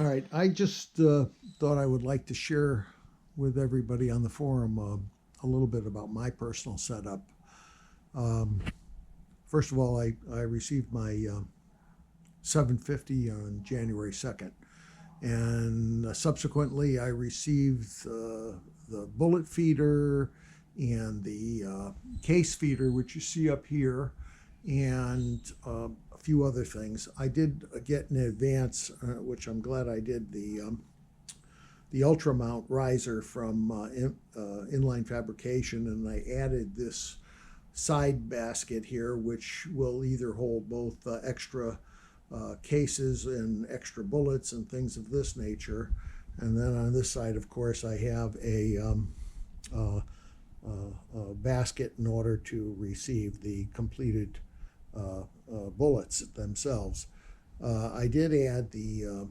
All right, I just thought I would like to share with everybody on the forum a little bit about my personal setup. Um, First of all, I received my 750 on January 2nd, and subsequently I received the bullet feeder and the case feeder, which you see up here, and a few other things. I did get in advance, which I'm glad I did, the Ultra Mount riser from Inline Fabrication, and I added this side basket here, which will either hold both extra cases and extra bullets and things of this nature. And then on this side, of course, I have a basket in order to receive the completed bullets themselves. I did add the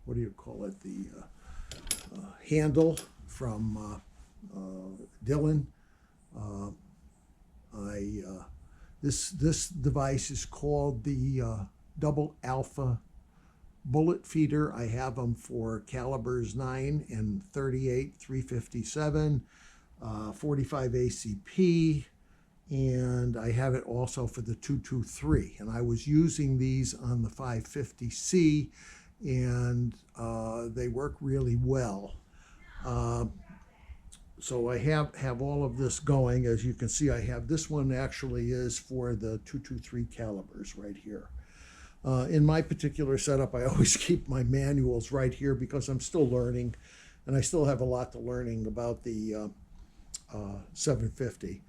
what do you call it? The handle from Dylan. Uh, this device is called the Double Alpha bullet feeder. I have them for calibers 9 and 38, 357, 45 ACP, and I have it also for the 223. And I was using these on the 550C, and they work really well. So I have all of this going. As you can see, I have this one actually is for the 223 calibers right here. In my particular setup, I always keep my manuals right here because I'm still learning, and I still have a lot to learning about the 750.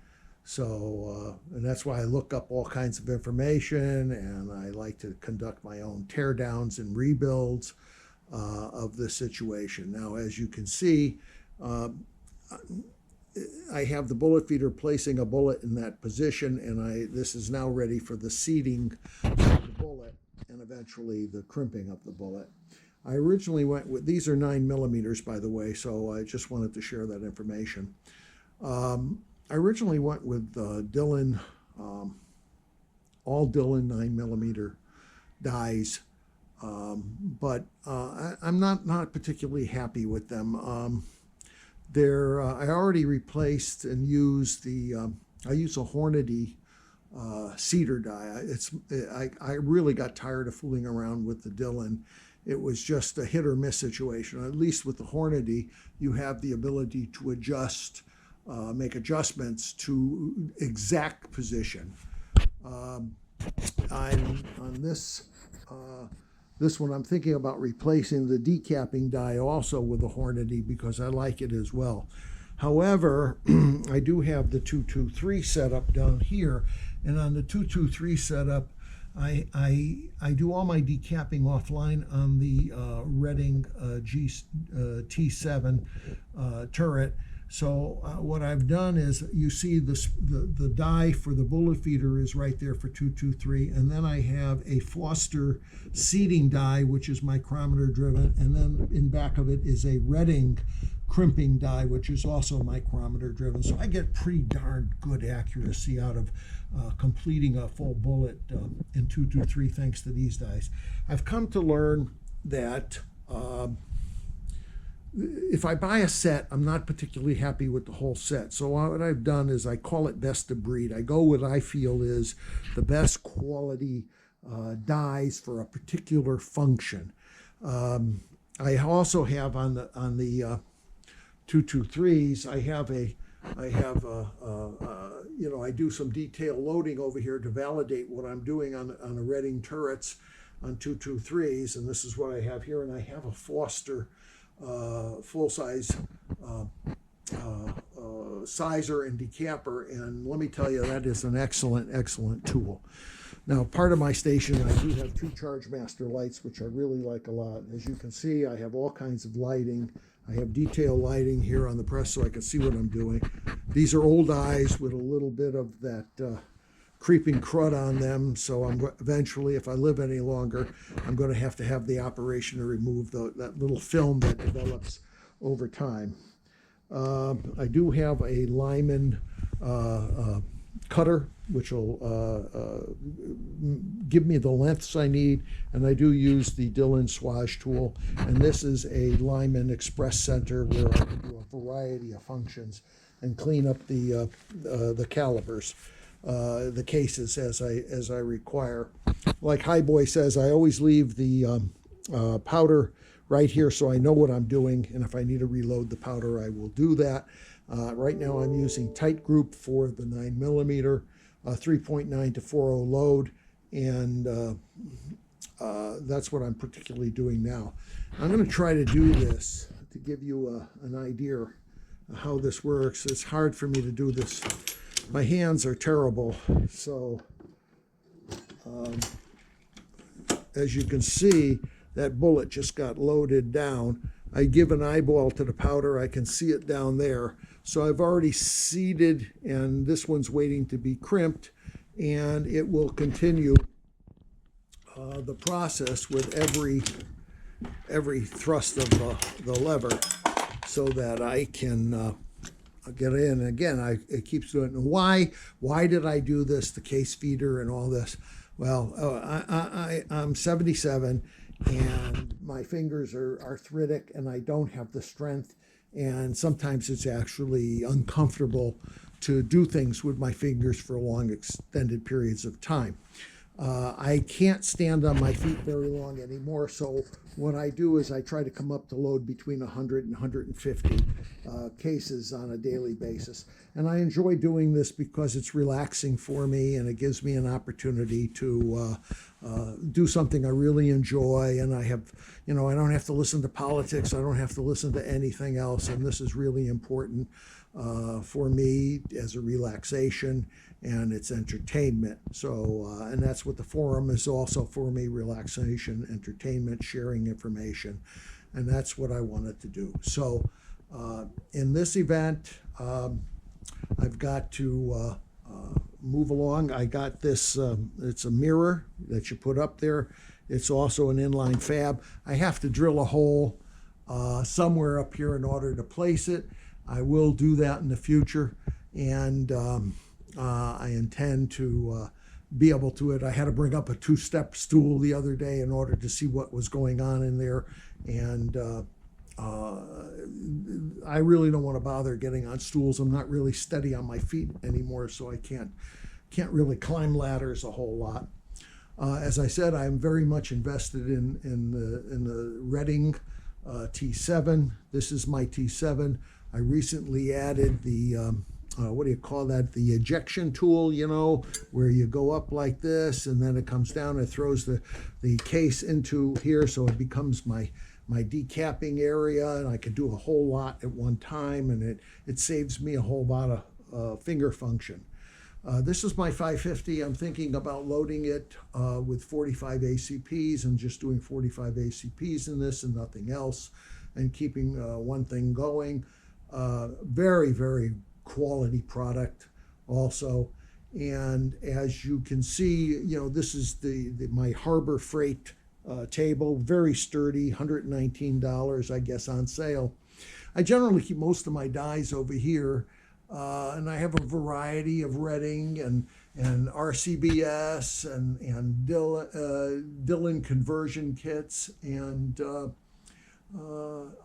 So, and that's why I look up all kinds of information, and I like to conduct my own teardowns and rebuilds of this situation. Now, as you can see, I have the bullet feeder placing a bullet in that position, and this is now ready for the seating of the bullet and eventually the crimping of the bullet. I originally went with, these are 9mm, by the way, so I just wanted to share that information. I originally went with Dillon, all Dillon 9mm dies, but I'm not particularly happy with them. I already replaced and used I use a Hornady cedar die. I really got tired of fooling around with the Dillon. It was just a hit or miss situation. At least with the Hornady, you have the ability to adjust, make adjustments to exact position. On this one, I'm thinking about replacing the decapping die also with a Hornady because I like it as well. However, I do have the 223 setup down here, and on the 223 setup, I do all my decapping offline on the Redding T7 turret. So what I've done is, you see the die for the bullet feeder is right there for 223, and then I have a Foster seating die, which is micrometer driven, and then in back of it is a Redding crimping die, which is also micrometer driven. So I get pretty darn good accuracy out of completing a full bullet in 223 thanks to these dies. I've come to learn that if I buy a set, I'm not particularly happy with the whole set. So what I've done is I call it best of breed. I go with what I feel is the best quality dies for a particular function. I also have on the 223s, I do some detail loading over here to validate what I'm doing on the Redding turrets on 223s, and this is what I have here. And I have a Foster full-size sizer and decapper, and let me tell you, that is an excellent tool. Now, part of my station, I do have two Chargemaster lights, which I really like a lot. As you can see, I have all kinds of lighting. I have detail lighting here on the press so I can see what I'm doing. These are old eyes with a little bit of that creeping crud on them, so eventually, if I live any longer, I'm going to have the operation to remove that little film that develops over time. I do have a Lyman cutter, which will give me the lengths I need, and I do use the Dillon swage tool, and this is a Lyman Express Center where I can do a variety of functions and clean up the calibers, the cases as I require. Like Highboy says, I always leave the powder right here so I know what I'm doing, and if I need to reload the powder, I will do that. Right now I'm using tight group for the 9mm, 3.9 to 4.0 load, and that's what I'm particularly doing now. I'm going to try to do this to give you an idea of how this works. It's hard for me to do this. My hands are terrible, so as you can see, that bullet just got loaded down. I give an eyeball to the powder, I can see it down there. So I've already seeded, and this one's waiting to be crimped, and it will continue the process with every thrust of the lever so that I can get in. And again, it keeps doing it. Why did I do this, the case feeder and all this? Well, I'm 77, and my fingers are arthritic, and I don't have the strength, and sometimes it's actually uncomfortable to do things with my fingers for long extended periods of time. I can't stand on my feet very long anymore, so what I do is I try to come up to load between 100 and 150 cases on a daily basis. And I enjoy doing this because it's relaxing for me, and it gives me an opportunity to do something I really enjoy, and I don't have to listen to politics, I don't have to listen to anything else, and this is really important for me as a relaxation, and it's entertainment. So, and that's what the forum is also for me: relaxation, entertainment, sharing information, and that's what I wanted to do. So, in this event, I've got to move along. I got this, it's a mirror that you put up there. It's also an inline fab. I have to drill a hole somewhere up here in order to place it. I will do that in the future, and I intend to be able to it. I had to bring up a two-step stool the other day in order to see what was going on in there, and I really don't want to bother getting on stools. I'm not really steady on my feet anymore, so I can't really climb ladders a whole lot. As I said, I'm very much invested in the Redding T7. This is my T7. I recently added the what do you call that? The ejection tool, where you go up like this, and then it comes down and throws the case into here, so it becomes my decapping area, and I can do a whole lot at one time, and it saves me a whole lot of finger function. This is my 550. I'm thinking about loading it with 45 ACPs and just doing 45 ACPs in this and nothing else, and keeping one thing going. Very, very quality product also. And as you can see, this is my Harbor Freight table, very sturdy, $119, I guess, on sale. I generally keep most of my dies over here, and I have a variety of Redding and RCBS and Dillon conversion kits, and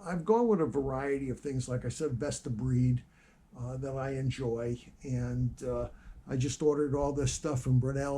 I've gone with a variety of things, like I said, Vesta breed that I enjoy, and I just ordered all this stuff from Brunel